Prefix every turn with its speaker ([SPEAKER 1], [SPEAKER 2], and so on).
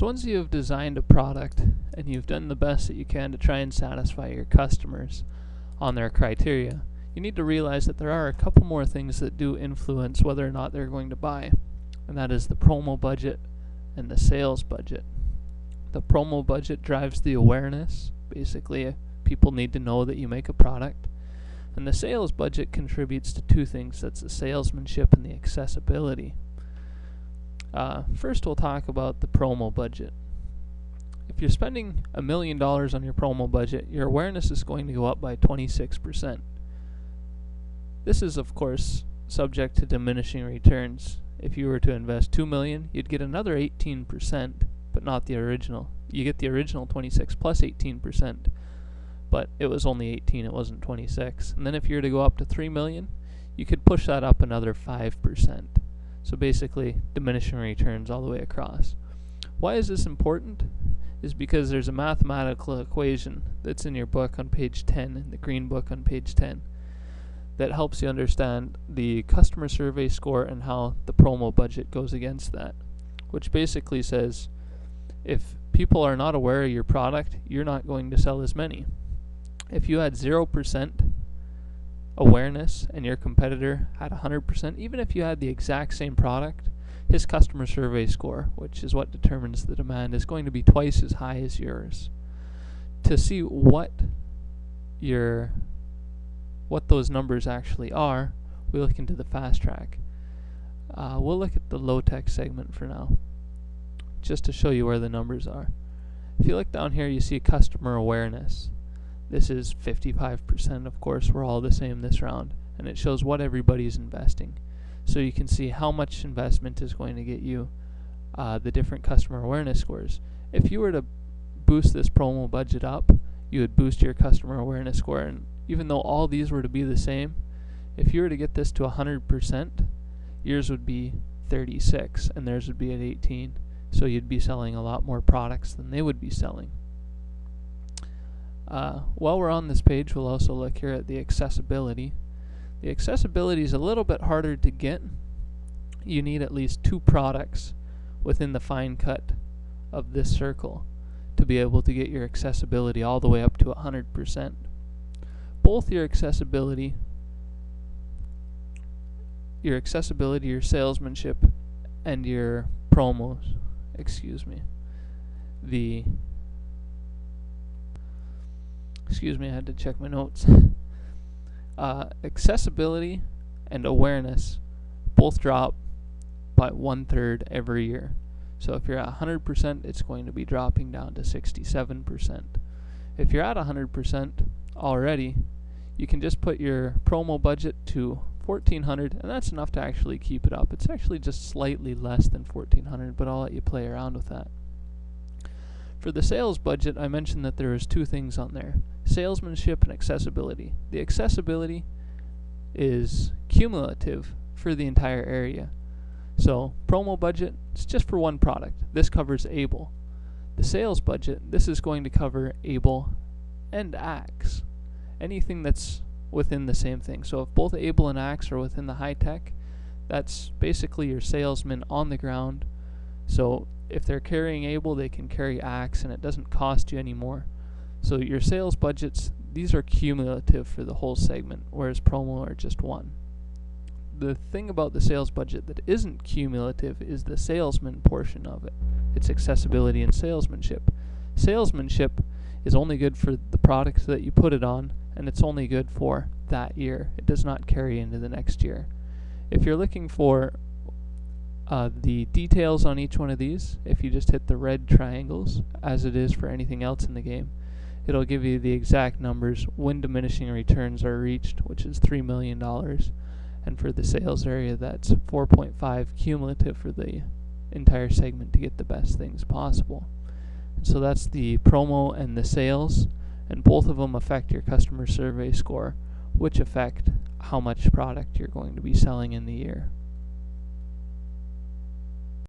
[SPEAKER 1] So once you have designed a product and you've done the best that you can to try and satisfy your customers on their criteria, you need to realize that there are a couple more things that do influence whether or not they're going to buy, and that is the promo budget and the sales budget. The promo budget drives the awareness. Basically, people need to know that you make a product. And the sales budget contributes to two things. That's the salesmanship and the accessibility. First, we'll talk about the promo budget. If you're spending $1 million on your promo budget, your awareness is going to go up by 26%. This is, of course, subject to diminishing returns. If you were to invest $2 million, you'd get another 18%, but not the original. You get the original 26 plus 18%, but it was only 18, it wasn't 26. And then if you were to go up to $3 million, you could push that up another 5%. So basically, diminishing returns all the way across. Why is this important? Is because there's a mathematical equation that's in your book on page 10, in the green book on page 10, that helps you understand the customer survey score and how the promo budget goes against that, which basically says if people are not aware of your product, you're not going to sell as many. If you had 0% awareness and your competitor had 100%, even if you had the exact same product, his customer survey score, which is what determines the demand, is going to be twice as high as yours. To see what those numbers actually are, we look into the fast track. We'll look at the low-tech segment for now, just to show you where the numbers are. If you look down here, you see customer awareness. This is 55%, of course, we're all the same this round, and it shows what everybody's investing. So you can see how much investment is going to get you the different customer awareness scores. If you were to boost this promo budget up, you would boost your customer awareness score, and even though all these were to be the same, if you were to get this to 100%, yours would be 36 and theirs would be at 18. So you'd be selling a lot more products than they would be selling. While we're on this page, we'll also look here at the accessibility. The accessibility is a little bit harder to get. You need at least 2 products within the fine cut of this circle to be able to get your accessibility all the way up to 100%. Both your accessibility, your salesmanship, and your promos, I had to check my notes. Accessibility and awareness both drop by 1/3 every year. So if you're at 100%, it's going to be dropping down to 67%. If you're at 100% already, you can just put your promo budget to $1,400, and that's enough to actually keep it up. It's actually just slightly less than $1,400, but I'll let you play around with that. For the sales budget, I mentioned that there is 2 things on there: salesmanship and accessibility. The accessibility is cumulative for the entire area. So promo budget, it's just for one product. This covers Able. The sales budget, this is going to cover Able and Axe. Anything that's within the same thing. So if both Able and Axe are within the high tech, that's basically your salesman on the ground. So if they're carrying Able, they can carry Axe, and it doesn't cost you any more. So your sales budgets, these are cumulative for the whole segment, whereas promo are just one. The thing about the sales budget that isn't cumulative is the salesman portion of it. It's accessibility and salesmanship. Salesmanship is only good for the product that you put it on, and it's only good for that year. It does not carry into the next year. If you're looking for the details on each one of these, if you just hit the red triangles, as it is for anything else in the game, it'll give you the exact numbers when diminishing returns are reached, which is $3 million. And for the sales area, that's 4.5 cumulative for the entire segment to get the best things possible. And so that's the promo and the sales, and both of them affect your customer survey score, which affect how much product you're going to be selling in the year.